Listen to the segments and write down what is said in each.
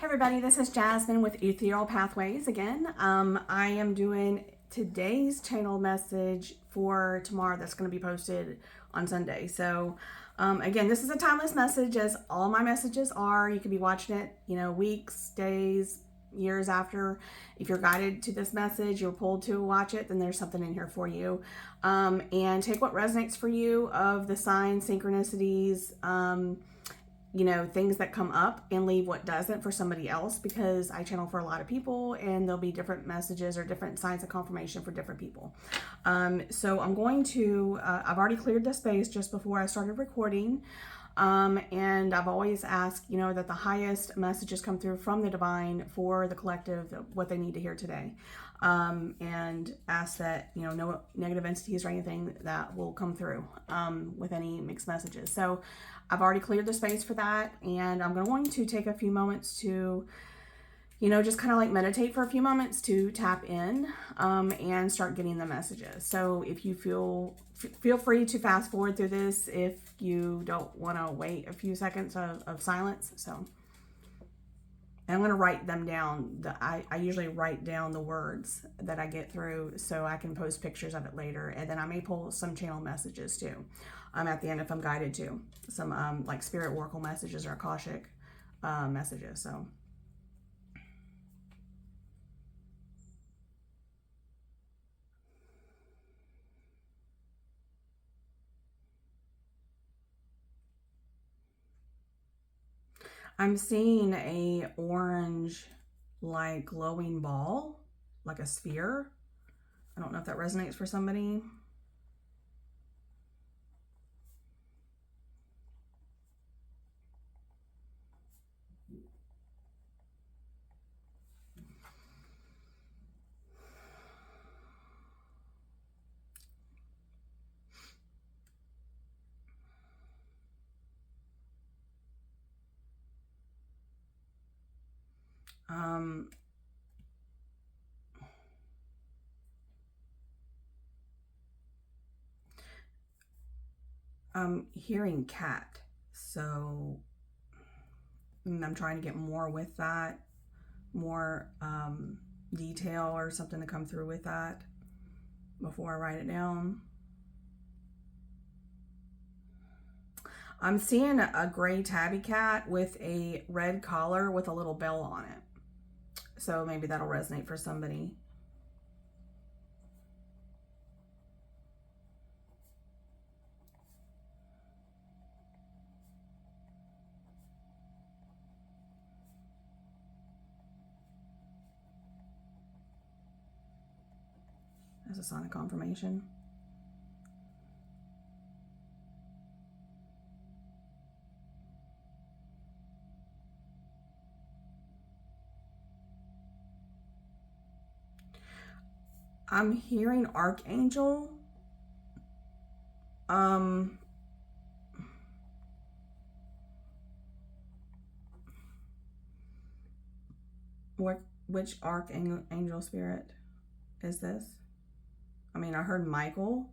Hey everybody, this is Jasmine with Ethereal Pathways again. I am doing today's channel message for tomorrow that's going to be posted on Sunday. So again, this is a timeless message as all my messages are. You could be watching it, weeks, days, years after. If you're guided to this message, you're pulled to watch it, then there's something in here for you. And take what resonates for you of the signs, synchronicities, things that come up, and leave what doesn't for somebody else, because I channel for a lot of people and there'll be different messages or different signs of confirmation for different people. So I'm going to, I've already cleared the space just before I started recording. And I've always asked, that the highest messages come through from the divine for the collective, what they need to hear today. And ask that, no negative entities or anything that will come through, with any mixed messages. So I've already cleared the space for that. And I'm going to take a few moments to, just kind of like meditate for a few moments to tap in, and start getting the messages. So if you feel free to fast forward through this if you don't want to wait a few seconds of silence. So, and I'm going to write them down. I usually write down the words that I get through so I can post pictures of it later. And then I may pull some channel messages too, at the end if I'm guided to. Some like spirit oracle messages or Akashic messages. So. I'm seeing a orange, like glowing ball, like a sphere. I don't know if that resonates for somebody. I'm hearing cat, so I'm trying to get more with that, more detail or something to come through with that before I write it down. I'm seeing a gray tabby cat with a red collar with a little bell on it. So maybe that'll resonate for somebody. As a sign of confirmation. I'm hearing archangel. Which archangel spirit is this? I mean, I heard Michael,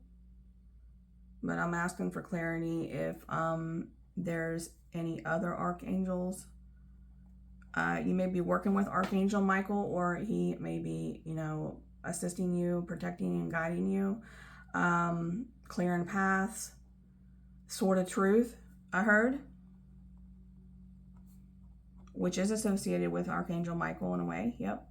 but I'm asking for clarity if there's any other archangels. You may be working with Archangel Michael, or he may be, assisting you, protecting and guiding you, clearing paths, sword of truth, I heard, which is associated with Archangel Michael in a way. Yep.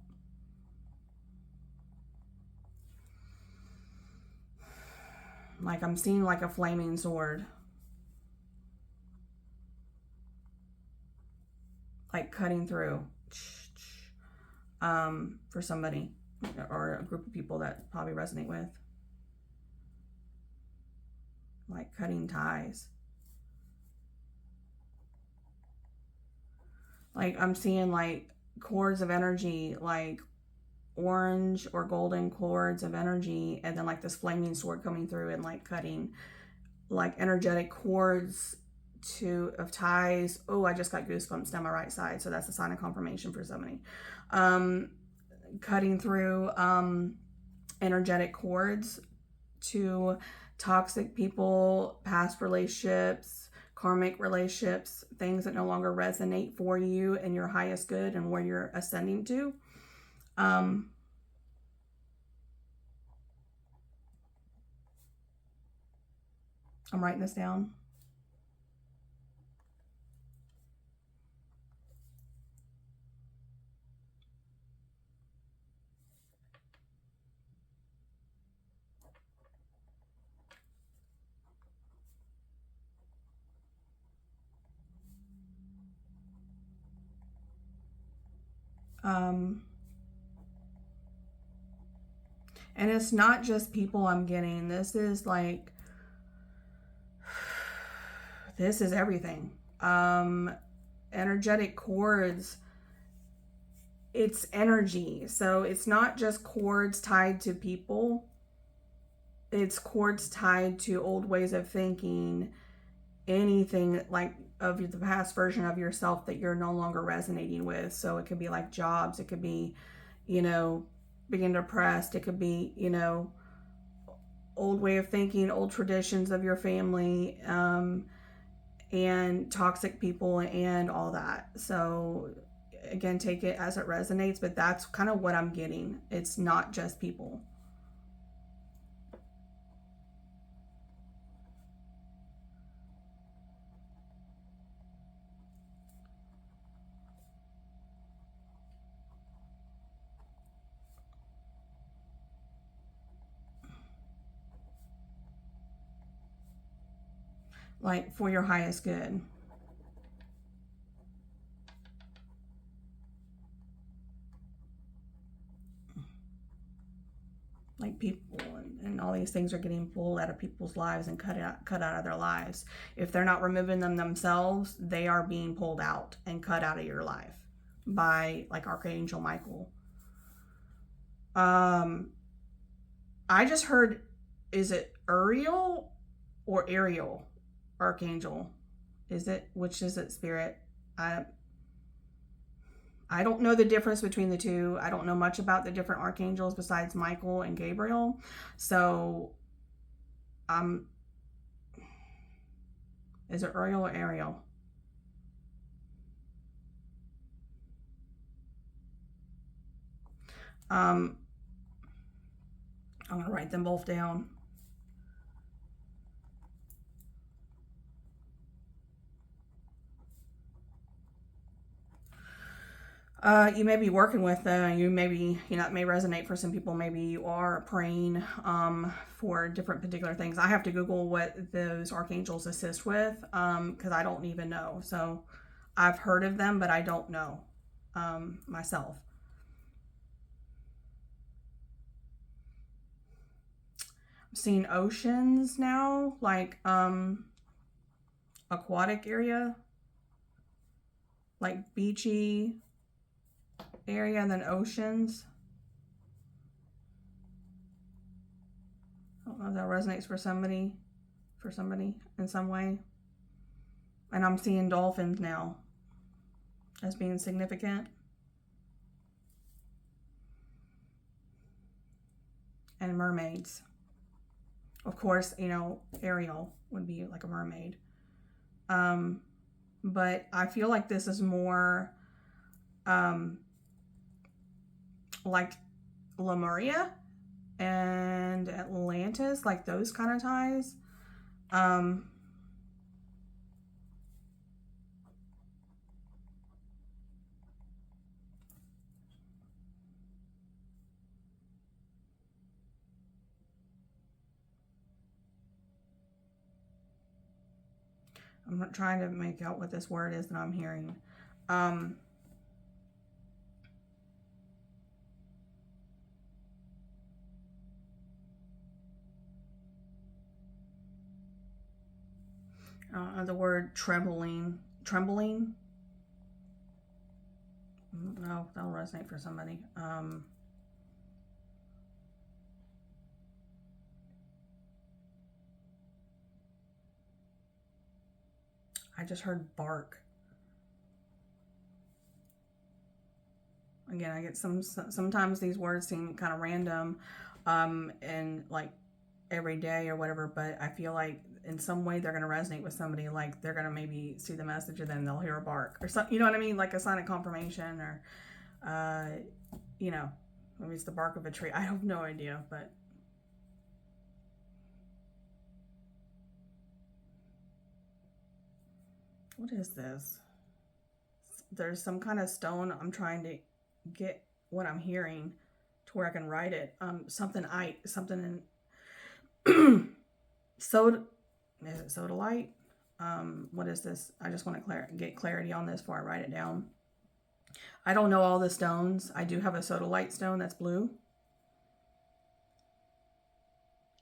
Like I'm seeing like a flaming sword, like cutting through, for somebody or a group of people that probably resonate with, like cutting ties. Like I'm seeing like cords of energy, like orange or golden cords of energy, and then like this flaming sword coming through and like cutting like energetic cords of ties. Oh, I just got goosebumps down my right side, so that's a sign of confirmation for somebody. Cutting through energetic cords to toxic people, past relationships, karmic relationships, things that no longer resonate for you and your highest good and where you're ascending to. I'm writing this down. And it's not just people I'm getting. This is like, this is everything. Energetic cords, it's energy. So it's not just cords tied to people. It's cords tied to old ways of thinking, anything like of the past version of yourself that you're no longer resonating with. So it could be like jobs, it could be, being depressed, it could be, old way of thinking, old traditions of your family, and toxic people and all that. So again, take it as it resonates, but that's kind of what I'm getting. It's not just people. Like for your highest good. Like people and all these things are getting pulled out of people's lives and cut out of their lives. If they're not removing them themselves, they are being pulled out and cut out of your life by like Archangel Michael. I just heard, is it Uriel or Ariel Archangel? Is it, which is it, Spirit? I don't know the difference between the two. I don't know much about the different archangels besides Michael and Gabriel. So, is it Uriel or Ariel? I'm going to write them both down. You may be working with, you maybe, it may resonate for some people. Maybe you are praying for different particular things. I have to Google what those archangels assist with because I don't even know. So I've heard of them, but I don't know myself. I'm seeing oceans now, like aquatic area, like beachy area, and then oceans. I don't know if that resonates for somebody in some way. And I'm seeing dolphins now as being significant. And mermaids. Of course, Ariel would be like a mermaid. But I feel like this is more like Lemuria and Atlantis, like those kind of ties. I'm not trying to make out what this word is that I'm hearing. The word trembling. No, that'll resonate for somebody. I just heard bark. Again, I get sometimes these words seem kind of random, and like every day or whatever, but I feel like in some way they're going to resonate with somebody. Like they're going to maybe see the message and then they'll hear a bark or something. You know what I mean? Like a sign of confirmation, or you know, maybe it's the bark of a tree. I have no idea, but what is this? There's some kind of stone. I'm trying to get what I'm hearing to where I can write it. Something in soda. Is it sodalite? What is this? I just want to get clarity on this before I write it down. I don't know all the stones. I do have a sodalite stone that's blue.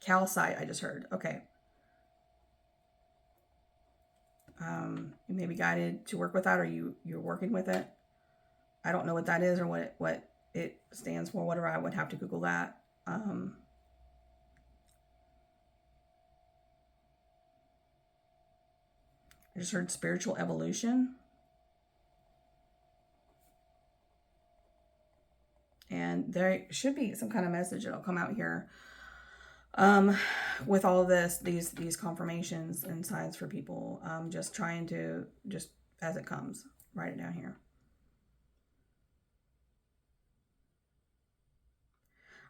Calcite, I just heard. Okay. You may be guided to work with that, or you're working with it. I don't know what that is or what it stands for. Whatever, I would have to Google that. I just heard spiritual evolution. And there should be some kind of message that'll come out here with all of these confirmations and signs for people. Just trying to, just as it comes, write it down here.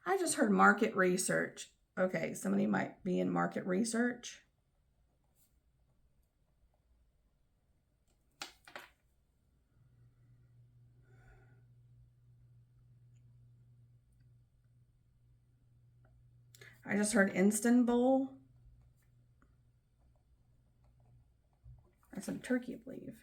I just heard market research. Okay, somebody might be in market research. I just heard Istanbul. That's in Turkey, I believe.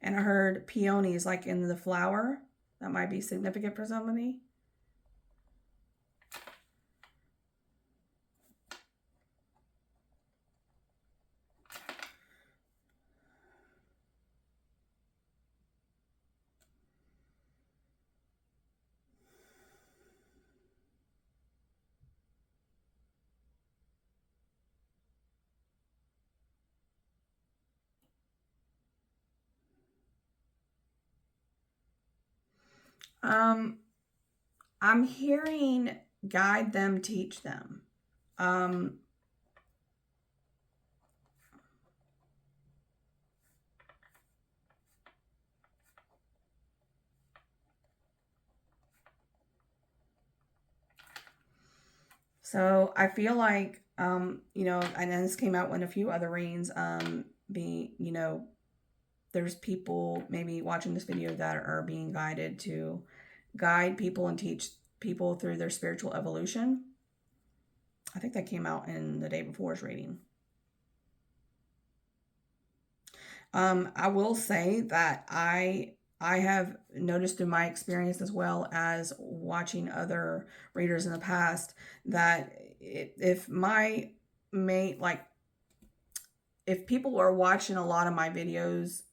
And I heard peonies, like in the flower. That might be significant for somebody. I'm hearing guide them, teach them. So I feel like, you know, and then this came out in a few other readings, you know, there's people maybe watching this video that are being guided to guide people and teach people through their spiritual evolution. I think that came out in the day before's reading. I will say that I have noticed through my experience, as well as watching other readers in the past, that if my mate, like if people are watching a lot of my videos,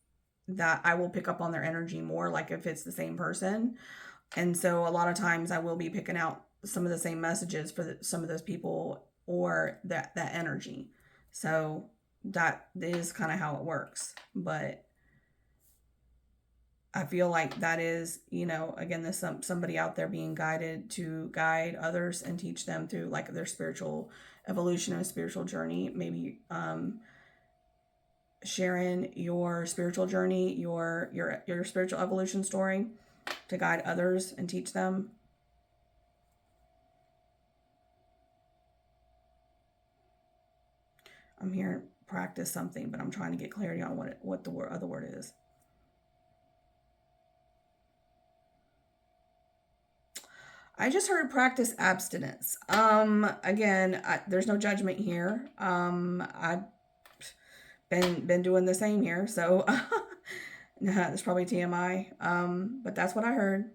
that I will pick up on their energy more, like if it's the same person. And so a lot of times I will be picking out some of the same messages for some of those people, or that energy. So that is kind of how it works. But I feel like that is, you know, again, there's somebody out there being guided to guide others and teach them through like their spiritual evolution and spiritual journey. Maybe sharing your spiritual journey, your spiritual evolution story, to guide others and teach them. I'm here practice something, but I'm trying to get clarity on what the other word is. I just heard practice abstinence. Again, there's no judgment here. I've been doing the same here, so that's probably TMI. But that's what I heard.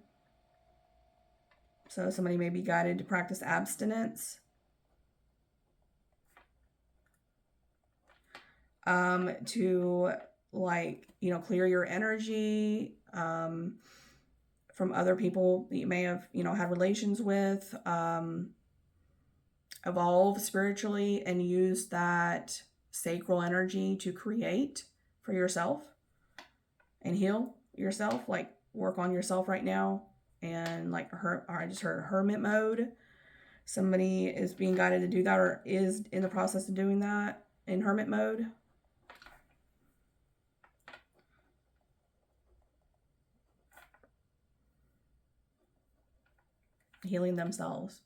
So somebody may be guided to practice abstinence. To, like, you know, clear your energy from other people that you may have, you know, had relations with, evolve spiritually and use that sacral energy to create for yourself and heal yourself, like work on yourself right now. and like or I just heard hermit mode. Somebody is being guided to do that or is in the process of doing that in hermit mode. Healing themselves.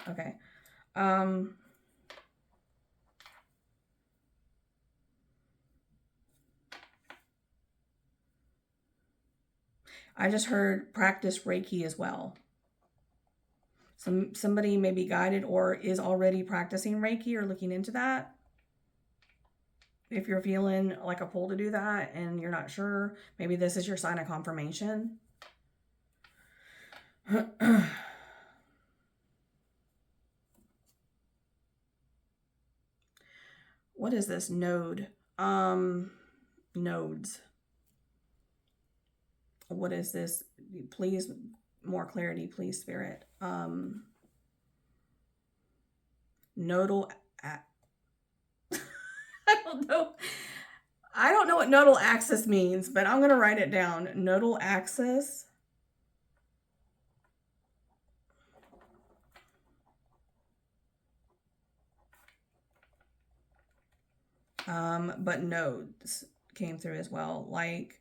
Okay. I just heard practice Reiki as well. Somebody may be guided or is already practicing Reiki or looking into that. If you're feeling like a pull to do that and you're not sure, maybe this is your sign of confirmation. What is this node? Nodes. What is this? Please, more clarity, please, Spirit. Nodal. I don't know. I don't know what nodal axis means, but I'm going to write it down. Nodal axis. But nodes came through as well. Like,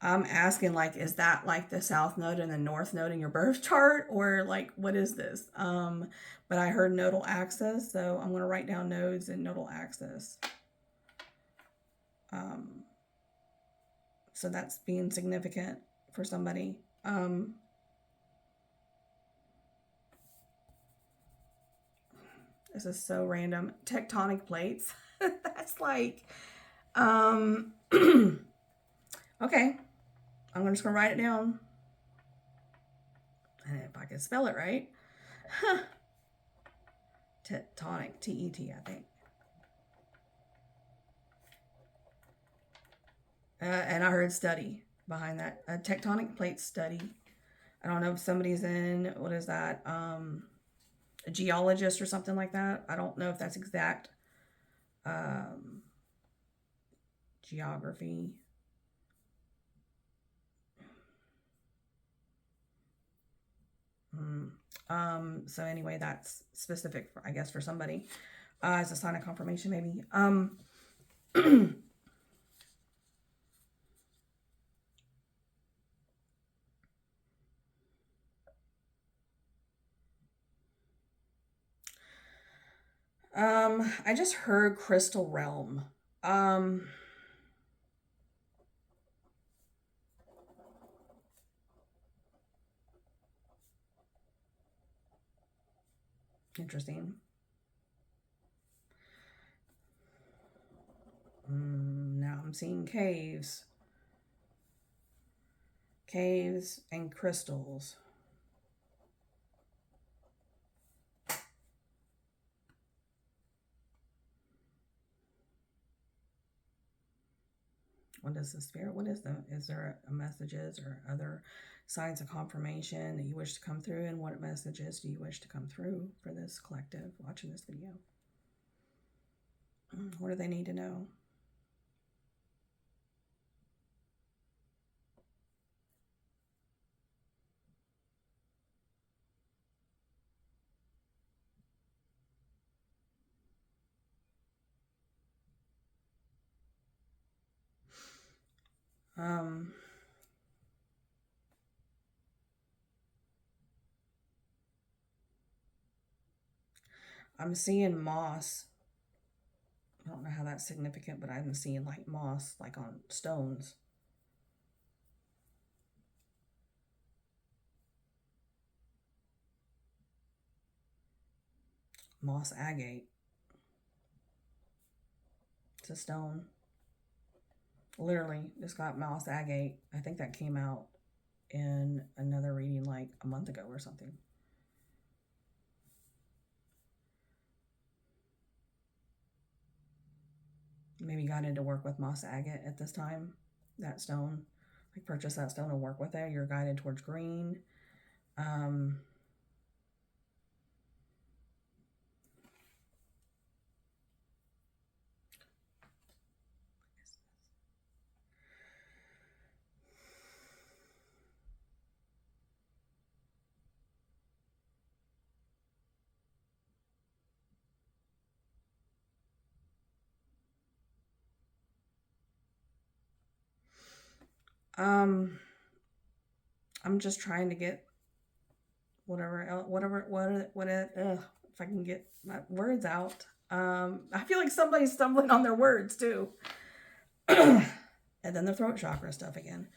I'm asking, like, is that like the south node and the north node in your birth chart? Or like, what is this? But I heard nodal axis, so I'm going to write down nodes and nodal axis. So that's being significant for somebody. This is so random. Tectonic plates. That's like, okay. I'm just gonna write it down. And if I can spell it right. Tectonic, T-E-T, I think. And I heard study behind that. A tectonic plate study. I don't know if somebody's in, what is that? A geologist or something like that. I don't know if that's exact. Geography. So anyway, that's specific, for, I guess, for somebody as a sign of confirmation, maybe. I just heard crystal realm. Interesting. Now I'm seeing caves. Caves and crystals. What is the spirit? What is there a messages or other signs of confirmation that you wish to come through? And what messages do you wish to come through for this collective watching this video? What do they need to know? I'm seeing moss. I don't know how that's significant, but I'm seeing like moss, like on stones. Moss agate. It's a stone. Literally, just got moss agate. I think that came out in another reading like a month ago or something. Maybe got into work with moss agate at this time. That stone, like purchase that stone and work with it. You're guided towards green. Um, I'm just trying to get if I can get my words out. I feel like somebody's stumbling on their words too. And then the throat chakra stuff again.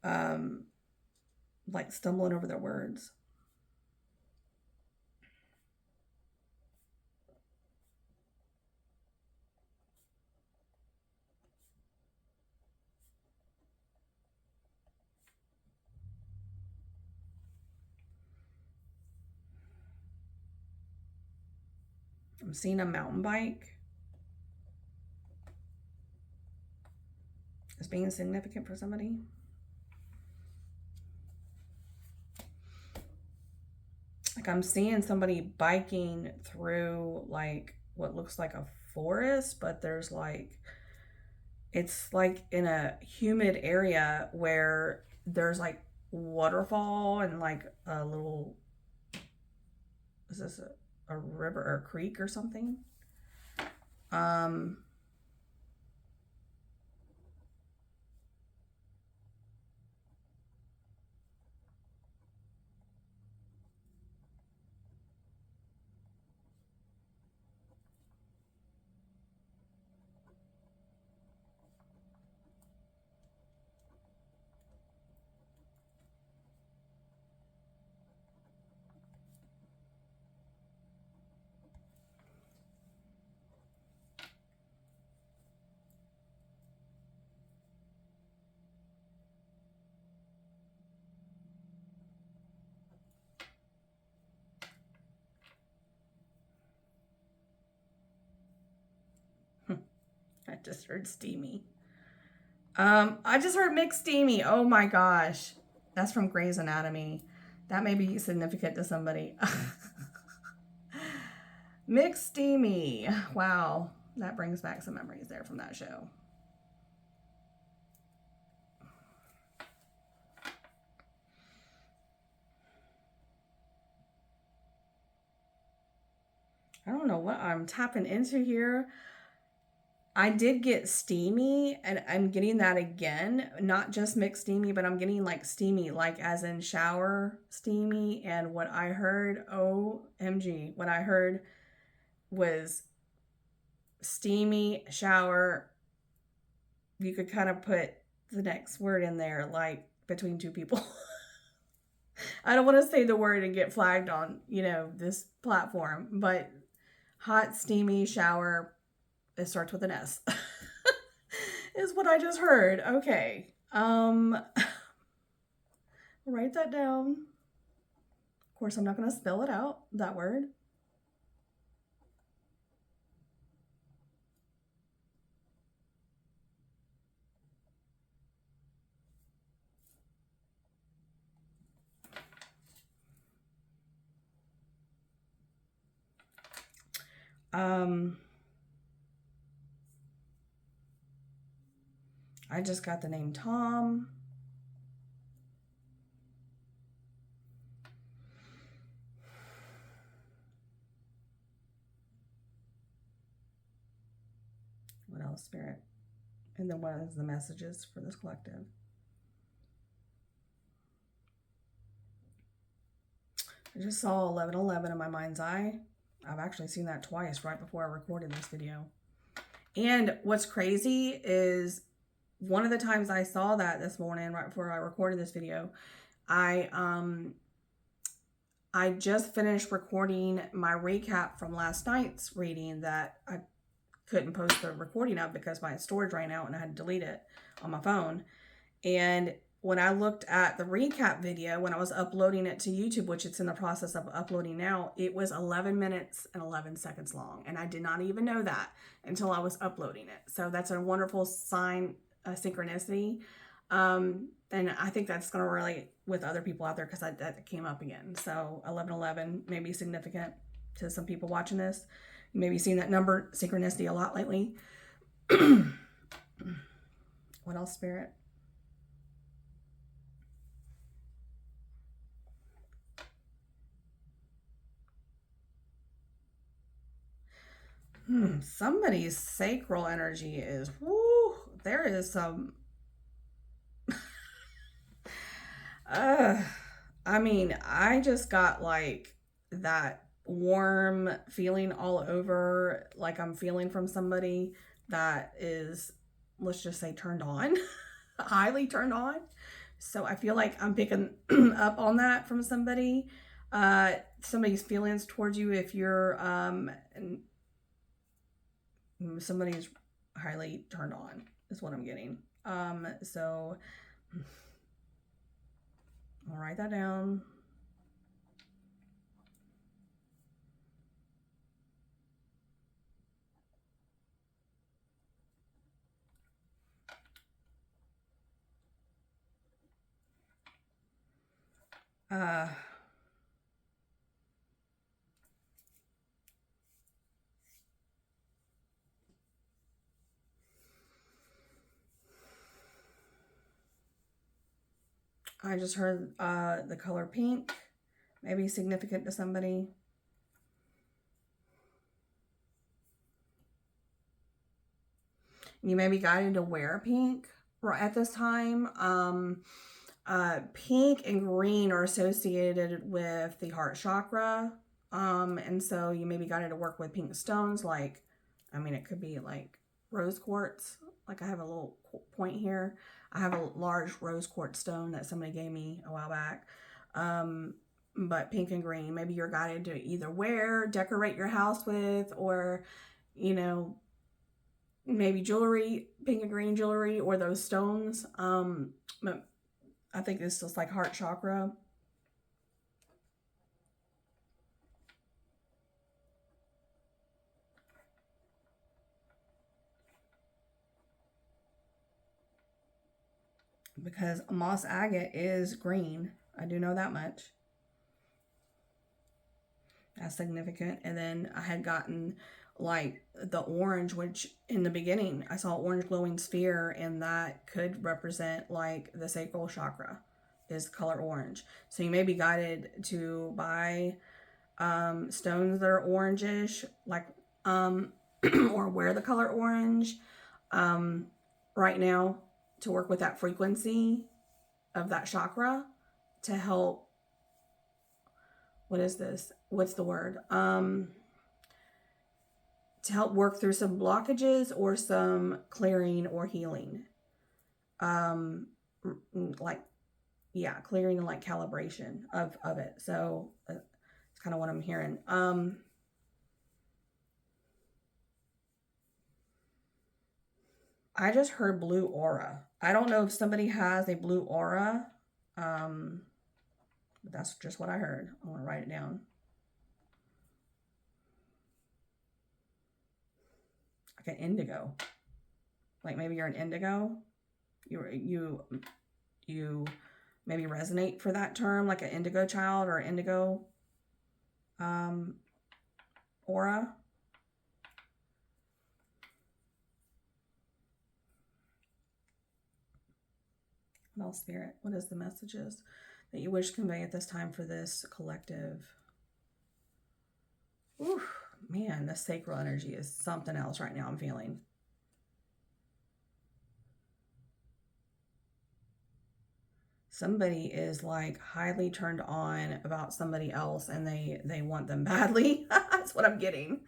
um, like stumbling over their words. I'm seeing a mountain bike as being significant for somebody. Like I'm seeing somebody biking through like what looks like a forest, but there's like it's like in a humid area where there's like waterfall and like a little is this a river or a creek or something? Um I just heard steamy. I just heard mixed steamy. Oh my gosh. That's from Grey's Anatomy. That may be significant to somebody. Mixed steamy. Wow. That brings back some memories there from that show. I don't know what I'm tapping into here. I did get steamy, and I'm getting that again. Not just mixed steamy, but I'm getting like steamy, like as in shower steamy. And what I heard, OMG, what I heard was steamy shower. You could kind of put the next word in there, like between two people. I don't want to say the word and get flagged on, this platform, but hot, steamy shower, it starts with an S, is what I just heard. Okay. Write that down. Of course, I'm not going to spell it out, that word. Um, I just got the name Tom. What else, Spirit? And then what is the messages for this collective? I just saw 1111 in my mind's eye. I've actually seen that twice right before I recorded this video. And what's crazy is one of the times I saw that this morning, right before I recorded this video, I just finished recording my recap from last night's reading that I couldn't post the recording of because my storage ran out and I had to delete it on my phone. And when I looked at the recap video, when I was uploading it to YouTube, which it's in the process of uploading now, it was 11 minutes and 11 seconds long. And I did not even know that until I was uploading it. So that's a wonderful sign, a synchronicity. And I think that's going to relate with other people out there because that came up again. So 1111 may be significant to some people watching this. You may be seeing that number, synchronicity, a lot lately. What else, Spirit? Somebody's sacral energy is, whoo, there is some Uh, I mean, I just got like that warm feeling all over, like I'm feeling from somebody that is, let's just say, turned on, highly turned on. So I feel like I'm picking up on that from somebody, somebody's feelings towards you if you're somebody's highly turned on is what I'm getting. So I'll write that down. Uh, I just heard the color pink, maybe significant to somebody. You may be guided to wear pink right at this time. Pink and green are associated with the heart chakra. And so you may be guided to work with pink stones, like, I mean, it could be like rose quartz. Like I have a little point here. I have a large rose quartz stone that somebody gave me a while back. Um, but pink and green, maybe you're guided to either wear, decorate your house with, or, you know, maybe jewelry, pink and green jewelry, or those stones. But I think this is like heart chakra. Because moss agate is green. I do know that much. That's significant. And then I had gotten like the orange, which in the beginning I saw orange glowing sphere, and that could represent like the sacral chakra is color orange. So you may be guided to buy stones that are orangish, like or wear the color orange right now to work with that frequency of that chakra to help. What is this? What's the word? To help work through some blockages or some clearing or healing. Like, yeah, clearing and like calibration of it. So it's kind of what I'm hearing. I just heard blue aura. I don't know if somebody has a blue aura, um, but that's just what I heard. I want to write it down. Like an indigo. Like maybe you're an indigo. You maybe resonate for that term, like an indigo child or indigo um, aura. Well, Spirit, what is the messages that you wish to convey at this time for this collective? Ooh, man, the sacral energy is something else right now. I'm feeling. Somebody is like highly turned on about somebody else, and they want them badly. That's what I'm getting.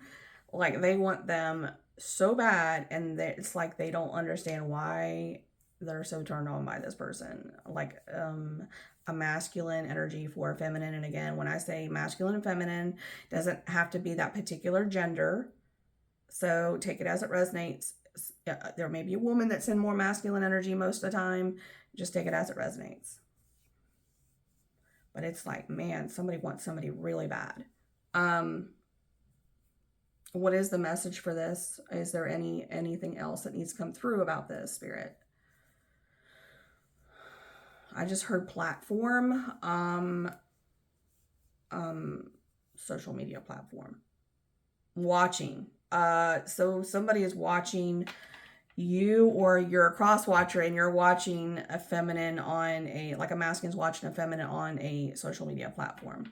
Like they want them so bad, and it's like they don't understand why they're so turned on by this person. Like a masculine energy for a feminine. And again, when I say masculine and feminine, doesn't have to be that particular gender. So take it as it resonates. There may be a woman that's in more masculine energy most of the time. Just take it as it resonates. But it's like, man, somebody wants somebody really bad. What is the message for this? Is there anything else that needs to come through about this, Spirit? I just heard platform, social media platform. Watching. So somebody is watching you, or you're a cross watcher and you're watching a feminine on a, like a masculine's watching a feminine on a social media platform.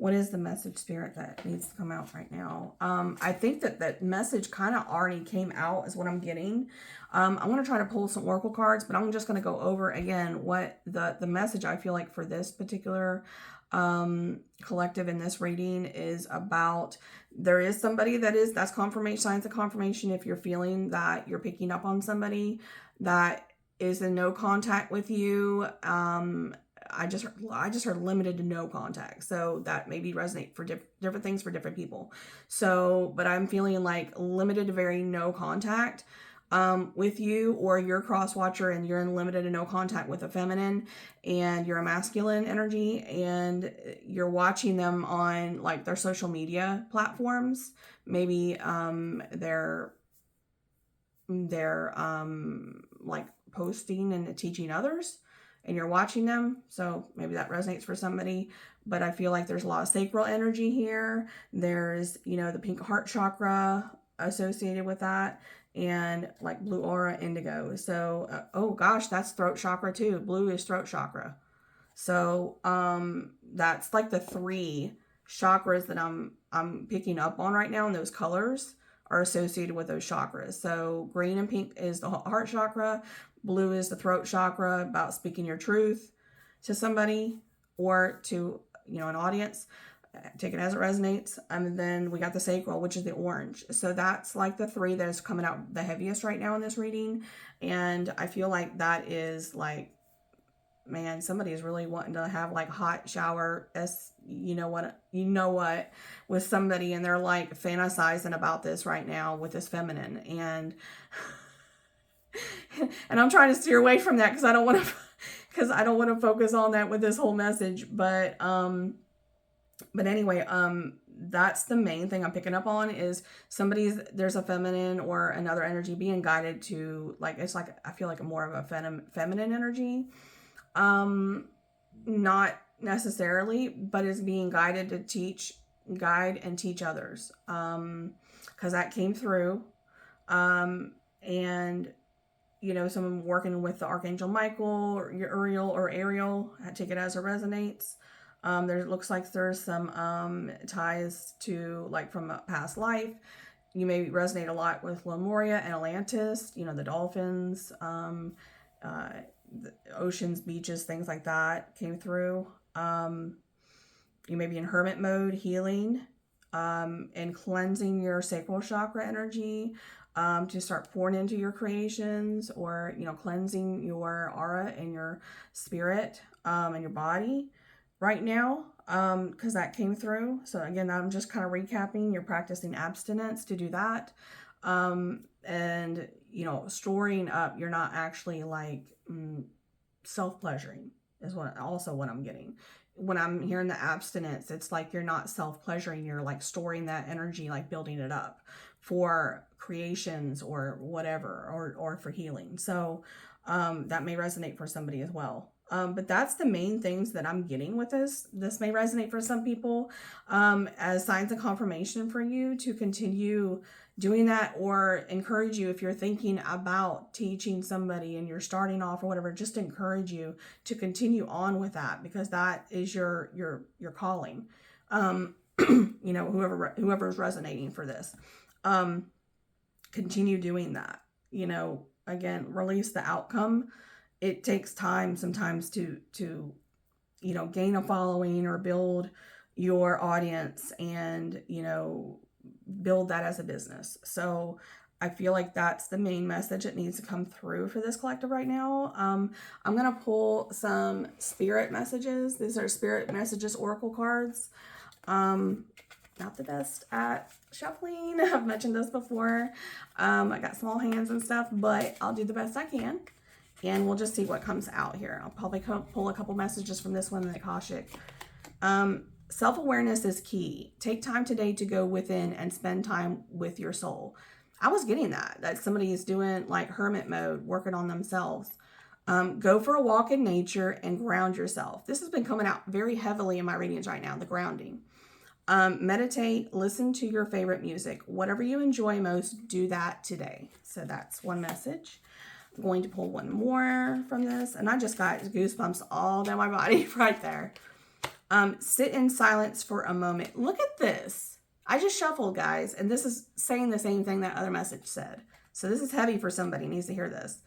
What is the message, Spirit, that needs to come out right now? I think that message kind of already came out is what I'm getting. I want to try to pull some oracle cards, but I'm just going to go over again what the message I feel like for this particular collective in this reading is about. There is somebody that's confirmation, signs of confirmation. If you're feeling that you're picking up on somebody that is in no contact with you, I just heard limited to no contact, so that maybe resonate for different things for different people. So, but I'm feeling like limited to very no contact with you, or you're a cross watcher and you're in limited to no contact with a feminine and you're a masculine energy, and you're watching them on like their social media platforms. Maybe they're like posting and teaching others, and you're watching them. So maybe that resonates for somebody. But I feel like there's a lot of sacral energy here. There's, the pink heart chakra associated with that, and like blue aura, indigo. So oh gosh, that's throat chakra too. Blue is throat chakra. So that's like the 3 chakras that I'm picking up on right now, and those colors are associated with those chakras. So green and pink is the heart chakra, blue is the throat chakra, about speaking your truth to somebody or to an audience. Take it as it resonates. And then we got the sacral, which is the orange. So that's like the 3 that is coming out the heaviest right now in this reading. And I feel like that is like, man, somebody is really wanting to have like hot shower, you know what, with somebody, and they're like fantasizing about this right now with this feminine, and I'm trying to steer away from that because I don't want to focus on that with this whole message. But anyway, that's the main thing I'm picking up on is there's a feminine or another energy being guided to, like, it's like, I feel like more of a feminine energy. Not necessarily, but is being guided to guide and teach others. Cause that came through. And someone working with the Archangel Michael or Ariel, take it as it resonates. There looks like there's some ties to, like, from a past life. You may resonate a lot with Lemuria and Atlantis, the dolphins, the oceans, beaches, things like that came through. You may be in hermit mode, healing, and cleansing your sacral chakra energy, to start pouring into your creations, or cleansing your aura and your spirit, and your body right now, because that came through. So again, I'm just kind of recapping. You're practicing abstinence to do that, and storing up. You're not actually like self-pleasuring is what I'm getting. When I'm hearing the abstinence, it's like you're not self-pleasuring, you're like storing that energy, like building it up for creations or whatever, or for healing. So that may resonate for somebody as well. But that's the main things that I'm getting with this. This may resonate for some people as signs of confirmation for you to continue doing that, or encourage you if you're thinking about teaching somebody and you're starting off or whatever, just encourage you to continue on with that, because that is your calling. Whoever's resonating for this, continue doing that. Again, release the outcome. It takes time sometimes to gain a following or build your audience, and build that as a business. So I feel like that's the main message that needs to come through for this collective right now. I'm going to pull some spirit messages. These are spirit messages oracle cards. Not the best at shuffling. I've mentioned this before. I got small hands and stuff, but I'll do the best I can. And we'll just see what comes out here. I'll probably pull a couple messages from this one, the Akashic. Self-awareness is key. Take time today to go within and spend time with your soul. I was getting that somebody is doing like hermit mode, working on themselves. Go for a walk in nature and ground yourself. This has been coming out very heavily in my readings right now, the grounding. Meditate, listen to your favorite music. Whatever you enjoy most, do that today. So that's one message. I'm going to pull one more from this, and I just got goosebumps all down my body right there. Sit in silence for a moment. Look at this. I just shuffled, guys, and this is saying the same thing that other message said. So this is heavy for somebody. Needs to hear this.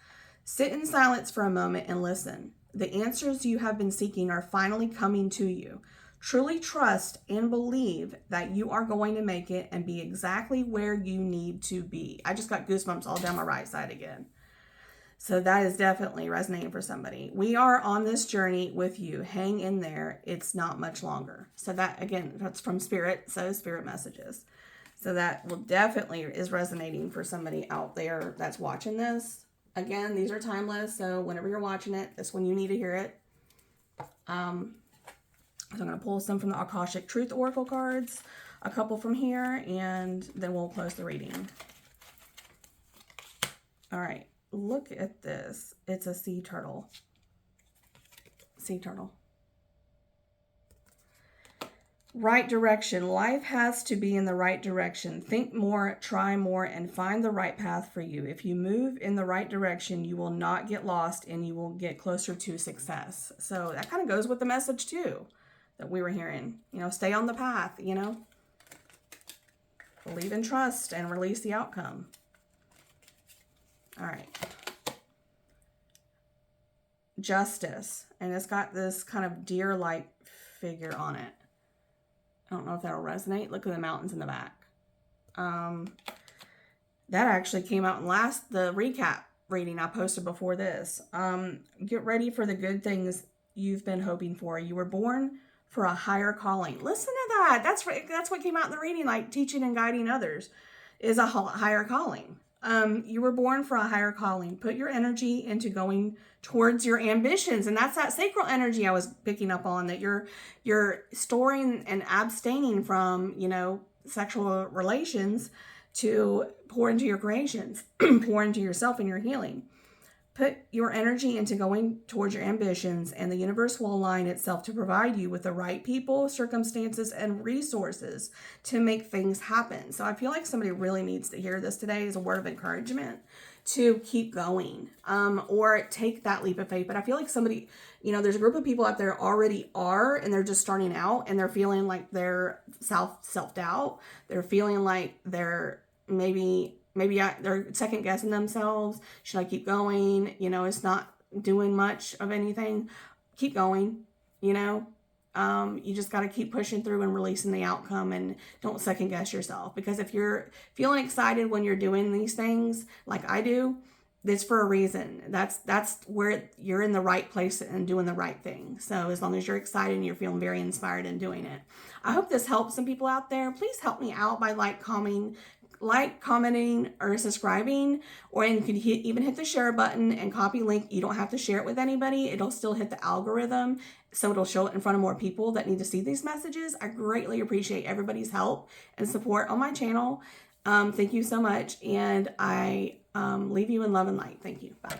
Sit in silence for a moment and listen. The answers you have been seeking are finally coming to you. Truly trust and believe that you are going to make it and be exactly where you need to be. I just got goosebumps all down my right side again. So that is definitely resonating for somebody. We are on this journey with you. Hang in there. It's not much longer. So that, again, that's from Spirit. So Spirit messages. So that will definitely is resonating for somebody out there that's watching this. Again, these are timeless. So whenever you're watching it, that's when you need to hear it. So I'm going to pull some from the Akashic Truth Oracle cards, a couple from here, and then we'll close the reading. All right, look at this. It's a sea turtle. Sea turtle. Right direction. Life has to be in the right direction. Think more, try more, and find the right path for you. If you move in the right direction, you will not get lost and you will get closer to success. So that kind of goes with the message too that we were hearing. You know, stay on the path, you know. Believe and trust and release the outcome. All right. Justice. And it's got this kind of deer-like figure on it. I don't know if that'll resonate. Look at the mountains in the back. That actually came out in the recap reading I posted before this. Get ready for the good things you've been hoping for. You were born for a higher calling. Listen to that. That's what came out in the reading, like teaching and guiding others is a higher calling. You were born for a higher calling. Put your energy into going towards your ambitions. And that's that sacral energy I was picking up on, that you're storing and abstaining from, you know, sexual relations to pour into your creations, pour into yourself and your healing. Put your energy into going towards your ambitions, and the universe will align itself to provide you with the right people, circumstances, and resources to make things happen. So I feel like somebody really needs to hear this today as a word of encouragement to keep going, or take that leap of faith. But I feel like somebody, you know, there's a group of people out there already are, and they're just starting out, and they're feeling like they're self-doubt. They're feeling like they're maybe they're second guessing themselves. Should I keep going? You know, it's not doing much of anything. Keep going, you know. You just got to keep pushing through and releasing the outcome, and don't second guess yourself. Because if you're feeling excited when you're doing these things like I do, it's for a reason. That's where you're in the right place and doing the right thing. So as long as you're excited and you're feeling very inspired in doing it. I hope this helps some people out there. Please help me out by commenting, or subscribing, or you can even hit the share button and copy link. You don't have to share it with anybody. It'll still hit the algorithm, so it'll show it in front of more people that need to see these messages. I greatly appreciate everybody's help and support on my channel. Thank you so much, and I leave you in love and light. Thank you. Bye.